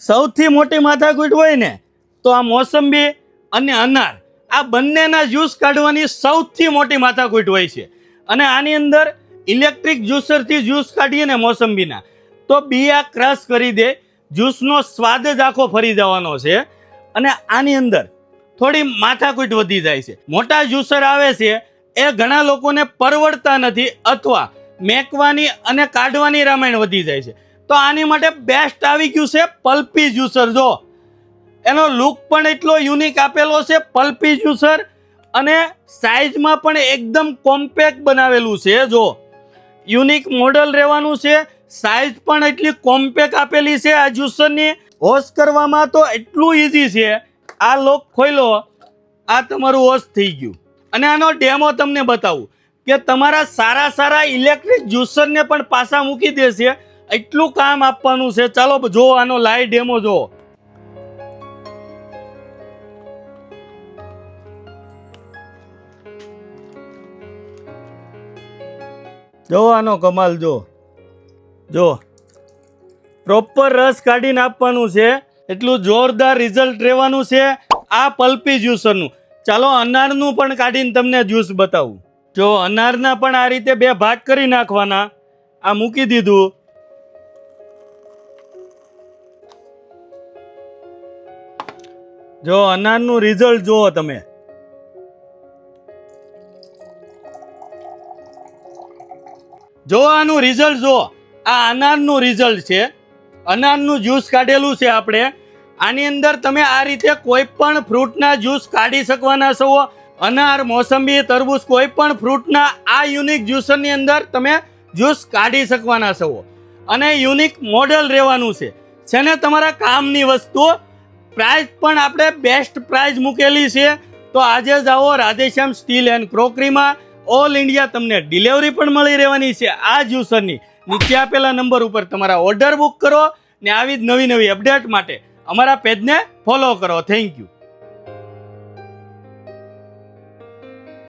સૌથી મોટી માથાકૂટ હોય ને તો આ મોસંબી અને અનાર, આ બંનેના જ્યુસ કાઢવાની સૌથી મોટી માથાકૂટ હોય છે. અને આની અંદર ઇલેક્ટ્રિક જ્યુસરથી જ્યુસ કાઢીએ ને મોસંબીના, તો બિયા ક્રશ કરી દે, જ્યુસનો સ્વાદ જ આખો ફરી જવાનો છે. અને આની અંદર થોડી માથાકૂટ વધી જાય છે. મોટા જ્યુસર આવે છે એ ઘણા લોકોને પરવડતા નથી, અથવા મેકવાની અને કાઢવાની રામાયણ વધી જાય છે. તો આની માટે બેસ્ટ આવી ગયું છે પલ્પી જ્યુસર. જો એનો લુક પણ એટલો યુનિક આપેલો છે પલ્પી જ્યુસર, અને સાઇઝમાં પણ એકદમ કોમ્પેક્ટ બનાવેલું છે. જો યુનિક મોડલ રહેવાનું છે, સાઇઝ પણ એટલી કોમ્પેક્ટ આપેલી છે આ જ્યુસરની. વોશ કરવામાં તો એટલું ઇઝી છે. આ લોક ખોલો, આ તમારું વોશ થઈ ગયું. અને આનો ડેમો તમને બતાવું કે તમારા સારા સારા ઇલેક્ટ્રિક જ્યુસરને પણ પાછા મૂકી દેશે, એટલું કામ આપવાનું છે. ચાલો જો આનો લાઈવ ડેમો જો. જો આનો કમાલ જો. જો પ્રોપર રસ કાઢીને આપવાનું છે, એટલું જોરદાર રિઝલ્ટ રહેવાનું છે આ પલ્પી જ્યુસરનું. ચાલો અનારનું પણ કાઢીને તમને જ્યુસ બતાવું. જો અનારના પણ આ રીતે બે ભાગ કરી નાખવાના. આ મૂકી દીધું. જો અનારનું રિઝલ્ટ જુઓ તમે. જો આનું રિઝલ્ટ જુઓ. આ અનારનું રિઝલ્ટ છે. અનારનું જ્યુસ કાઢેલું છે આપણે. આની અંદર તમે આ રીતે કોઈ પણ ફ્રૂટના જ્યુસ કાઢી શકવાના છો. અનાર, મોસંબી, તરબૂચ, કોઈ પણ ફ્રૂટના આ યુનિક જ્યુસરની અંદર તમે જ્યુસ કાઢી શકવાના છો. અને યુનિક મોડલ રહેવાનું છે ને તમારા કામની વસ્તુ. પ્રાઇસ પણ આપણે બેસ્ટ પ્રાઇસ મૂકેલી છે. તો આજે જ આવો રાધેશ્યામ સ્ટીલ એન્ડ ક્રોકરીમાં. ઓલ ઇન્ડિયા તમને ડિલિવરી પણ મળી રહેવાની છે આ જ્યુસરની. નીચે આપેલા નંબર ઉપર તમારા ઓર્ડર બુક કરો ને આવી જ નવી નવી અપડેટ માટે અમારા પેજને ફોલો કરો. Thank you.